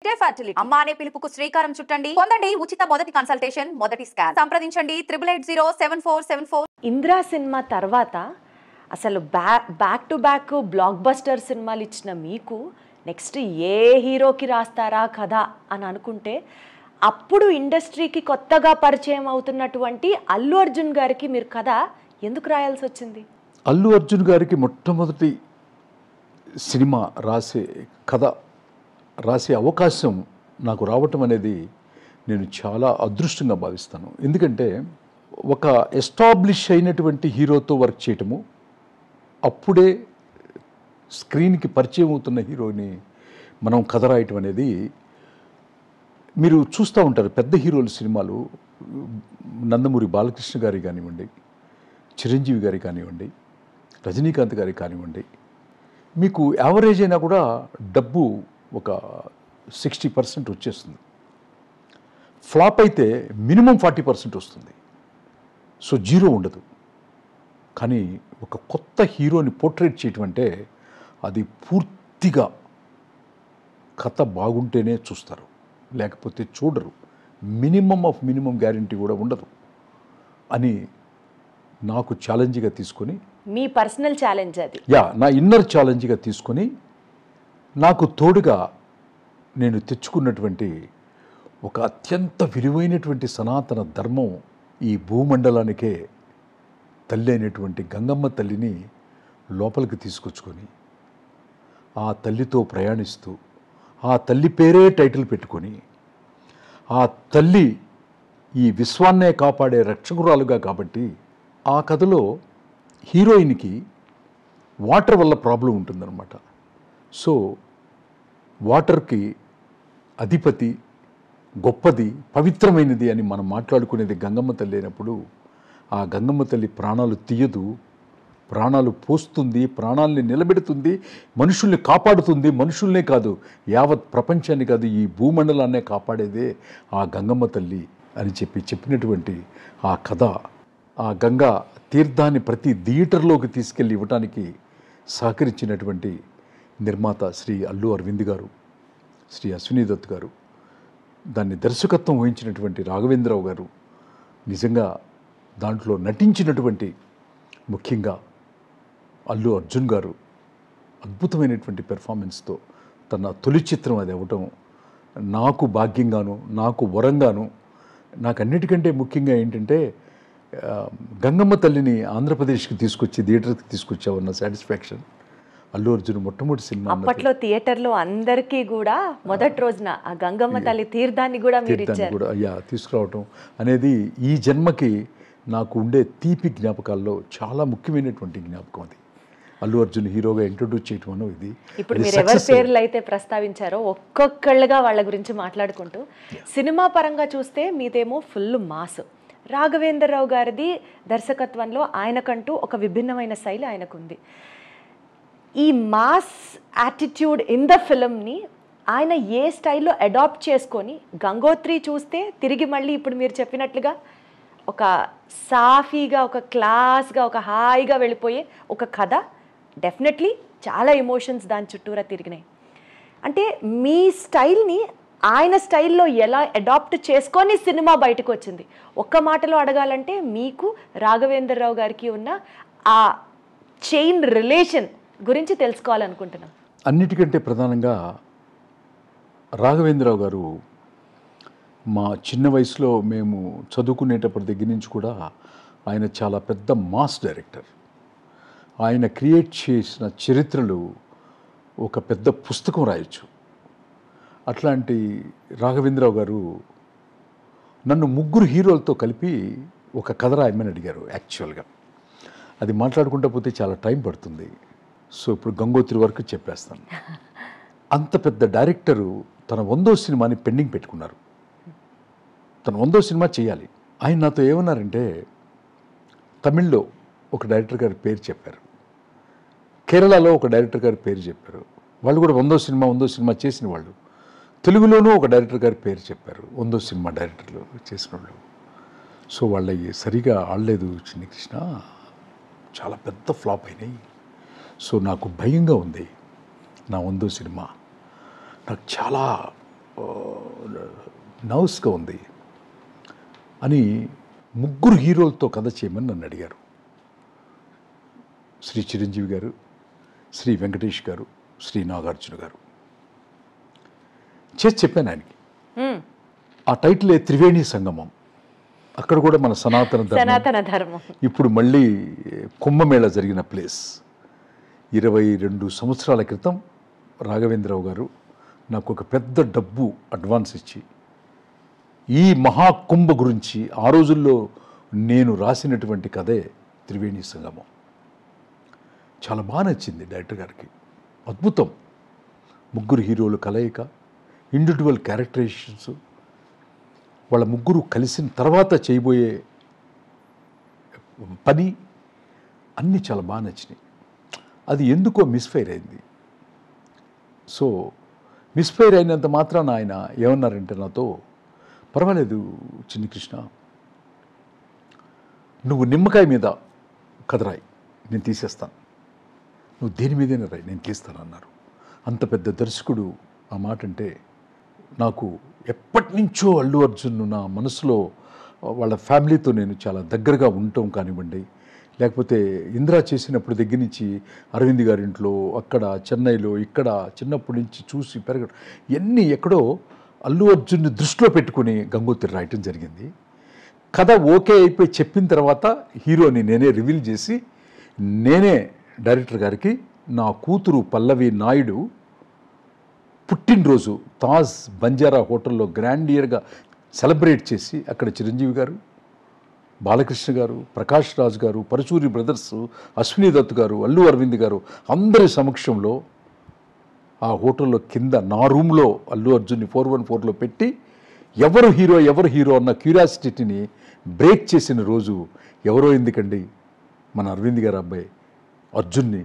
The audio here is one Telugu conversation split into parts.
కే ఫర్టిలిటీ అమ్మ అనే పిలుపుకు శ్రీకారం చుట్టండి. పొందండి ఉచిత మొదటి కన్సల్టేషన్, మొదటి స్కాన్. సంప్రదించండి 88807474. ఇంద్రా సినిమా తర్వాత అసలు back to back block buster సినిమాలు ఇచ్చిన మీకు నెక్స్ట్ ఏ హీరోకి రాస్తారా కదా అని అనుకుంటే అప్పుడు ఇండస్ట్రీకి కొత్తగా పరిచయం అవుతున్నటువంటి అల్లు అర్జున్ గారికి మీరు కథ ఎందుకు రాయాల్సి వచ్చింది? అల్లు అర్జున్ గారికి మొట్టమొదటి సినిమా కథ రాసే అవకాశం నాకు రావటం అనేది నేను చాలా అదృష్టంగా భావిస్తాను. ఎందుకంటే ఒక ఎస్టాబ్లిష్ అయినటువంటి హీరోతో వర్క్ చేయటము, అప్పుడే స్క్రీన్కి పరిచయం అవుతున్న హీరోని మనం కథ రాయటం అనేది, మీరు చూస్తూ ఉంటారు పెద్ద హీరోల సినిమాలు, నందమూరి బాలకృష్ణ గారి కానివ్వండి, చిరంజీవి గారి కానివ్వండి, రజనీకాంత్ గారి కానివ్వండి, మీకు యావరేజ్ అయినా కూడా డబ్బు ఒక 60% వచ్చేస్తుంది. ఫ్లాప్ అయితే మినిమం 40% వస్తుంది. సో జీరో ఉండదు. కానీ ఒక కొత్త హీరోని పోర్ట్రేట్ చేయటం అంటే అది పూర్తిగా కథ బాగుంటేనే చూస్తారు, లేకపోతే చూడరు. మినిమం గ్యారంటీ కూడా ఉండదు అని నాకు ఛాలెంజ్గా తీసుకొని, మీ పర్సనల్ ఛాలెంజ్ అది, నా ఇన్నర్ ఛాలెంజ్గా తీసుకొని నాకు తోడుగా నేను తెచ్చుకున్నటువంటి ఒక అత్యంత విలువైనటువంటి సనాతన ధర్మం, ఈ భూమండలానికే తల్లి అయినటువంటి గంగమ్మ తల్లిని లోపలికి తీసుకొచ్చుకొని ఆ తల్లితో ప్రయాణిస్తూ ఆ తల్లి పేరే టైటిల్ పెట్టుకొని ఆ తల్లి ఈ విశ్వాన్నే కాపాడే రక్షకురాలుగా, కాబట్టి ఆ కథలో హీరోయిన్కి వాటర్ వల్ల ప్రాబ్లం ఉంటుందన్నమాట. సో వాటర్కి అధిపతి, గొప్పది, పవిత్రమైనది అని మనం మాట్లాడుకునేది గంగమ్మ తల్లి అయినప్పుడు, ఆ గంగమ్మ తల్లి ప్రాణాలు తీయదు, ప్రాణాలు పోస్తుంది, ప్రాణాలని నిలబెడుతుంది, మనుషుల్ని కాపాడుతుంది. మనుషుల్నే కాదు, యావత్ ప్రపంచాన్ని కాదు, ఈ భూమండలాన్నే కాపాడేదే ఆ గంగమ్మ తల్లి అని చెప్పినటువంటి ఆ కథ, ఆ గంగా తీర్థాన్ని ప్రతి థియేటర్లోకి తీసుకెళ్ళి ఇవ్వటానికి సహకరించినటువంటి నిర్మాత శ్రీ అల్లు అరవింద్ గారు, శ్రీ అశ్విని దత్ గారు, దాన్ని దర్శకత్వం వహించినటువంటి రాఘవేంద్రరావు గారు, నిజంగా దాంట్లో నటించినటువంటి ముఖ్యంగా అల్లు అర్జున్ గారు అద్భుతమైనటువంటి పెర్ఫార్మెన్స్తో తన తొలి చిత్రం అది అవ్వటం నాకు భాగ్యంగాను, నాకు వరంగాను, నాకు అన్నిటికంటే ముఖ్యంగా ఏంటంటే గంగమ్మ తల్లిని ఆంధ్రప్రదేశ్కి తీసుకొచ్చి థియేటర్కి తీసుకొచ్చావన్న సాటిస్ఫాక్షన్. అల్లు అర్జున్ మొట్టమొదటి సినిమా అప్పట్లో థియేటర్లో అందరికీ కూడా మొదటి రోజున ఆ గంగమ్మ తల్లి తీర్థాన్ని కూడా మీరు ఇచ్చారు. తీసుకురావటం అనేది ఈ జన్మకి నాకు ఉండే తీపి జ్ఞాపకాల్లో చాలా ముఖ్యమైనటువంటి జ్ఞాపకం అది. అల్లు అర్జున్ హీరోగా ఇంట్రొడ్యూస్ చేయటం అన్నది ఇది. ఇప్పుడు మీరు ఎవరి పేర్లు అయితే ప్రస్తావించారో ఒక్కొక్కళ్ళుగా వాళ్ళ గురించి మాట్లాడుకుంటూ, సినిమా పరంగా చూస్తే మీదేమో ఫుల్ మాస్, రాఘవేంద్రరావు గారిది దర్శకత్వంలో ఆయనకంటూ ఒక విభిన్నమైన శైలి ఆయనకుంది. ఈ మాస్ యాటిట్యూడ్ ఇన్ ద ఫిల్మ్ని ఆయన ఏ స్టైల్లో అడాప్ట్ చేసుకొని, గంగోత్రి చూస్తే తిరిగి మళ్ళీ ఇప్పుడు మీరు చెప్పినట్లుగా ఒక సాఫీగా, ఒక క్లాస్గా, ఒక హాయిగా వెళ్ళిపోయే ఒక కథ, డెఫినెట్లీ చాలా ఎమోషన్స్ దాని చుట్టూరా తిరిగినాయి. అంటే మీ స్టైల్ని ఆయన స్టైల్లో ఎలా అడాప్ట్ చేసుకొని సినిమా బయటకు వచ్చింది? ఒక్క మాటలో అడగాలంటే మీకు రాఘవేంద్రరావు గారికి ఉన్న ఆ చైన్ రిలేషన్ గురించి తెలుసుకోవాలనుకుంటున్నాం. అన్నిటికంటే ప్రధానంగా రాఘవేంద్రరావు గారు మా చిన్న వయసులో మేము చదువుకునేటప్పటి దగ్గర నుంచి కూడా ఆయన చాలా పెద్ద మాస్ డైరెక్టర్. ఆయన క్రియేట్ చేసిన చరిత్రలు ఒక పెద్ద పుస్తకం రాయొచ్చు. అట్లాంటి రాఘవేంద్రరావు గారు నన్ను 3 హీరోలతో కలిపి ఒక కథ రాయమని అడిగారు. యాక్చువల్గా అది మాట్లాడుకుంటూ పోతే చాలా టైం పడుతుంది. సో ఇప్పుడు గంగోత్రి వరకు చెప్పేస్తాను. అంత పెద్ద డైరెక్టరు తన 100వ సినిమాని పెండింగ్ పెట్టుకున్నారు. తన 100వ సినిమా చేయాలి. ఆయన నాతో ఏమన్నారంటే, తమిళ్లో ఒక డైరెక్టర్ గారి పేరు చెప్పారు, కేరళలో ఒక డైరెక్టర్ గారి పేరు చెప్పారు, వాళ్ళు కూడా 100వ సినిమా చేసిన వాళ్ళు. తెలుగులోనూ ఒక డైరెక్టర్ గారి పేరు చెప్పారు, 100వ సినిమా డైరెక్టర్లు చేసిన వాళ్ళు. సో వాళ్ళవి సరిగా ఆడలేదు చిన్ని కృష్ణ, చాలా పెద్ద ఫ్లాప్ అయినాయి. సో నాకు భయంగా ఉంది నా 100వ సినిమా. నాకు చాలా నర్వస్గా ఉంది అని 3 హీరోలతో కథ చేయమని నన్ను అడిగారు. శ్రీ చిరంజీవి గారు, శ్రీ వెంకటేష్ గారు, శ్రీ నాగార్జున గారు. చేసి చెప్పాను ఆయనకి. ఆ టైటిలే త్రివేణి సంగమం. అక్కడ కూడా మన సనాతన ధర్మం ఇప్పుడు మళ్ళీ కుంభమేళ జరిగిన ప్లేస్. 22 సంవత్సరాల క్రితం రాఘవేంద్రరావు గారు నాకు ఒక పెద్ద డబ్బు అడ్వాన్స్ ఇచ్చి ఈ మహాకుంభ గురించి ఆ రోజుల్లో నేను రాసినటువంటి కథే త్రివేణి సంగమం. చాలా బాగా నచ్చింది డైరెక్టర్ గారికి. అద్భుతం. 3 హీరోలు కలయిక, ఇండివిజువల్ క్యారెక్టరైజేషన్స్, వాళ్ళ 3 కలిసిన తర్వాత చేయబోయే పని అన్నీ చాలా బాగా నచ్చినాయి. అది ఎందుకో మిస్ఫైర్ అయింది. సో మిస్ఫైర్ అయినంత మాత్రాన ఆయన ఏమన్నారంటే నాతో, పర్వాలేదు చిన్ని కృష్ణ, నువ్వు నిమ్మకాయ మీద కథ రాయి, నేను తీసేస్తాను, నువ్వు దేని మీదైనా రాయి, నేను తీస్తాను అన్నారు. అంత పెద్ద దర్శకుడు ఆ మాట అంటే నాకు ఎప్పటి నుంచో అల్లు అర్జున్ నా మనసులో వాళ్ళ ఫ్యామిలీతో నేను చాలా దగ్గరగా ఉండటం కానివ్వండి, లేకపోతే ఇందిరా చేసినప్పుడు దగ్గర నుంచి అరవింద్ గారింట్లో, అక్కడ చెన్నైలో, ఇక్కడ చిన్నప్పటి నుంచి చూసి పెరగడం, ఇవన్నీ ఎక్కడో అల్లు అర్జున్ని దృష్టిలో పెట్టుకుని గంగోత్రి రాయటం జరిగింది. కథ ఓకే అయిపోయి చెప్పిన తర్వాత హీరోని నేనే రివీల్ చేసి నేనే డైరెక్టర్ గారికి నా కూతురు పల్లవి నాయుడు పుట్టినరోజు తాజ్ బంజారా హోటల్లో గ్రాండియర్గా సెలబ్రేట్ చేసి అక్కడ చిరంజీవి గారు, బాలకృష్ణ గారు, ప్రకాష్ రాజ్ గారు, పరచూరి బ్రదర్స్, అశ్విని దత్ గారు, అల్లు అరవింద్ గారు అందరి సమక్షంలో ఆ హోటల్లో కింద నా రూమ్లో అల్లు అర్జున్ని 414లో పెట్టి ఎవరు హీరో అన్న క్యూరియాసిటీని బ్రేక్ చేసిన రోజు. ఎవరో ఎందుకండి, మన అరవింద్ గారు అబ్బాయి అర్జున్ని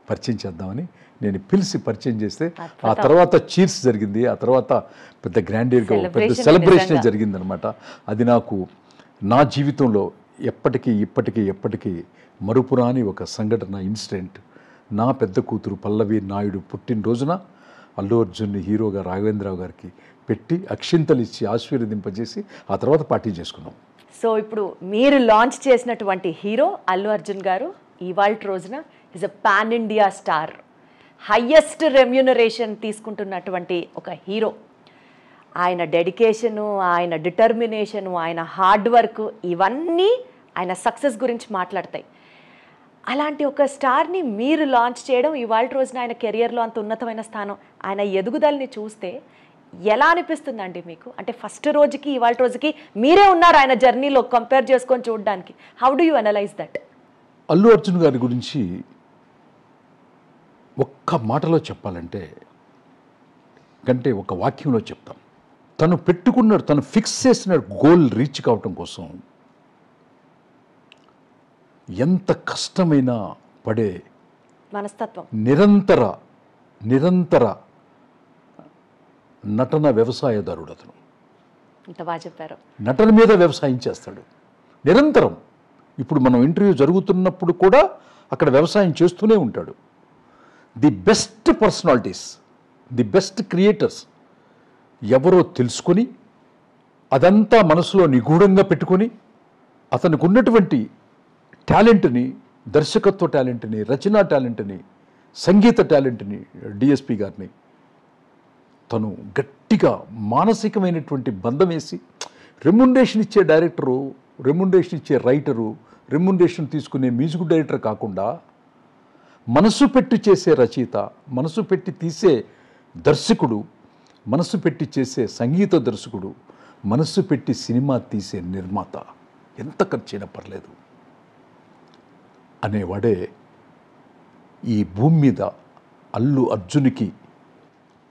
పరిచయం చేద్దామని నేను పిలిచి పరిచయం చేస్తే ఆ తర్వాత చీర్స్ జరిగింది. ఆ తర్వాత పెద్ద గ్రాండియర్గా పెద్ద సెలబ్రేషన్ జరిగిందనమాట. అది నాకు నా జీవితంలో ఎప్పటికీ మరుపురాని ఒక సంఘటన, ఇన్సిడెంట్. నా పెద్ద కూతురు పల్లవి నాయుడు పుట్టినరోజున అల్లు అర్జున్ని హీరోగా రాఘవేంద్రరావు గారికి పెట్టి అక్షింతలు ఇచ్చి ఆశీర్వదింపజేసి ఆ తర్వాత పార్టీ చేసుకున్నాం. సో ఇప్పుడు మీరు లాంచ్ చేసినటువంటి హీరో అల్లు అర్జున్ గారు ఇవాళ రోజున is a pan India star, highest remuneration తీసుకుంటున్నటువంటి ఒక హీరో. ఆయన డెడికేషను, ఆయన డిటర్మినేషను, ఆయన హార్డ్ వర్క్, ఇవన్నీ ఆయన సక్సెస్ గురించి మాట్లాడతాయి. అలాంటి ఒక స్టార్ని మీరు లాంచ్ చేయడం, ఇవాళ రోజున ఆయన కెరియర్లో అంత ఉన్నతమైన స్థానం, ఆయన ఎదుగుదలని చూస్తే ఎలా అనిపిస్తుందండి మీకు? అంటే ఫస్ట్ రోజుకి ఇవాళ రోజుకి మీరే ఉన్నారు ఆయన జర్నీలో కంపేర్ చేసుకొని చూడడానికి. How do you analyse that? Allu Arjun గారి గురించి ఒక్క మాటలో చెప్పాలంటే కంటే ఒక వాక్యంలో చెప్తాం. తను ఫిక్స్ చేసిన గోల్ రీచ్ కావటం కోసం ఎంత కష్టమైనా పడే మనస్తత్వం, నిరంతర నటన వ్యవసాయదారుడు అతను. ఇంత బాగా చెప్పారు. నటన మీద వ్యవసాయం చేస్తాడు నిరంతరం. ఇప్పుడు మనం ఇంటర్వ్యూ జరుగుతున్నప్పుడు కూడా అక్కడ వ్యవసాయం చేస్తూనే ఉంటాడు. The best personalities, the best creators ఎవరో తెలుసుకొని అదంతా మనసులో నిగూఢంగా పెట్టుకొని అతనికి ఉన్నటువంటి టాలెంట్ని, దర్శకత్వ టాలెంట్ని, రచనా టాలెంట్ని, సంగీత టాలెంట్ని, డిఎస్పి గారిని తను గట్టిగా మానసికమైనటువంటి బంధం వేసి రెమ్యునరేషన్ ఇచ్చే డైరెక్టరు, రెమ్యునరేషన్ ఇచ్చే రైటరు, రెమ్యునరేషన్ తీసుకునే మ్యూజిక్ డైరెక్టర్ కాకుండా మనసు పెట్టి చేసే రచయిత, మనసు పెట్టి తీసే దర్శకుడు, మనసు పెట్టి చేసే సంగీత దర్శకుడు, మనసు పెట్టి సినిమా తీసే నిర్మాత, ఎంత ఖర్చైనా పర్లేదు అనేవాడే ఈ భూమి మీద అల్లు అర్జున్కి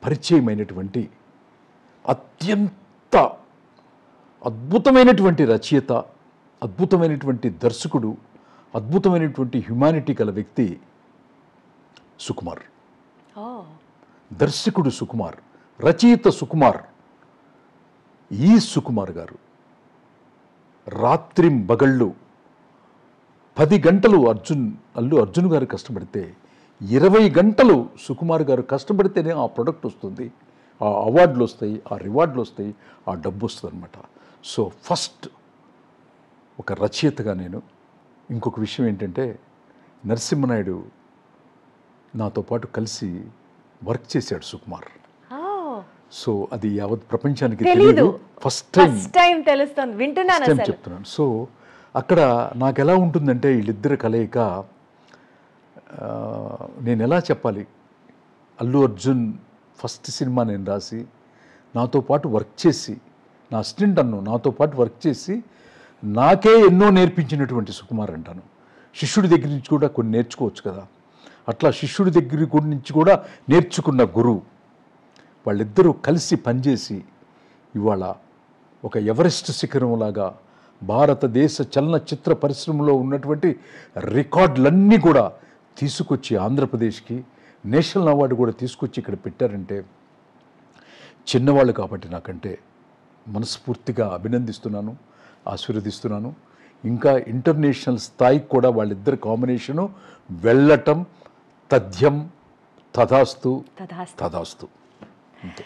పరిచయమైనటువంటి అత్యంత అద్భుతమైనటువంటి రచయిత, అద్భుతమైనటువంటి దర్శకుడు, అద్భుతమైనటువంటి హ్యుమానిటీ గల వ్యక్తి సుకుమార్. దర్శకుడు సుకుమార్, రచయిత సుకుమార్. ఈ సుకుమార్ గారు రాత్రింబగళ్ళు 10 గంటలు అల్లు అర్జున్ గారు కష్టపడితే 20 గంటలు సుకుమార్ గారు కష్టపడితేనే ఆ ప్రొడక్ట్ వస్తుంది, ఆ ఆ అవార్డులు వస్తాయి, ఆ రివార్డులు వస్తాయి, ఆ డబ్బు వస్తుంది అనమాట. సో ఫస్ట్ ఒక రచయితగా నేను ఇంకొక విషయం ఏంటంటే, నరసింహనాయుడు నాతో పాటు కలిసి వర్క్ చేశాడు సుకుమార్. సో అది యావత్ ప్రపంచానికి తెలియదు. ఫస్ట్ టైం తెలుస్తుంది, వింటున్నాను అసలు. చెప్తున్నాను. సో అక్కడ నాకు ఎలా ఉంటుందంటే వీళ్ళిద్దరు కలయిక, నేను ఎలా చెప్పాలి, అల్లు అర్జున్ ఫస్ట్ సినిమా నేను రాసి నాతో పాటు వర్క్ చేసి, నా అసిస్టెంట్ నాతో పాటు వర్క్ చేసి నాకే ఎన్నో నేర్పించినటువంటి సుకుమార్ అంటాను. శిష్యుడి దగ్గర నుంచి కూడా కొన్ని నేర్చుకోవచ్చు కదా, అట్లా శిష్యుడి దగ్గర నుంచి కూడా నేర్చుకున్న గురువు. వాళ్ళిద్దరూ కలిసి పనిచేసి ఇవాళ ఒక ఎవరెస్ట్ శిఖరంలాగా భారతదేశ చలనచిత్ర పరిశ్రమలో ఉన్నటువంటి రికార్డులన్నీ కూడా తీసుకొచ్చి ఆంధ్రప్రదేశ్కి నేషనల్ అవార్డు కూడా తీసుకొచ్చి ఇక్కడ పెట్టారంటే, చిన్నవాళ్ళు కాబట్టి నాకంటే మనస్ఫూర్తిగా అభినందిస్తున్నాను, ఆశీర్వదిస్తున్నాను. ఇంకా ఇంటర్నేషనల్ స్థాయికి కూడా వాళ్ళిద్దరు కాంబినేషను వెళ్ళటం తథ్యం, తథాస్తు. అంతే.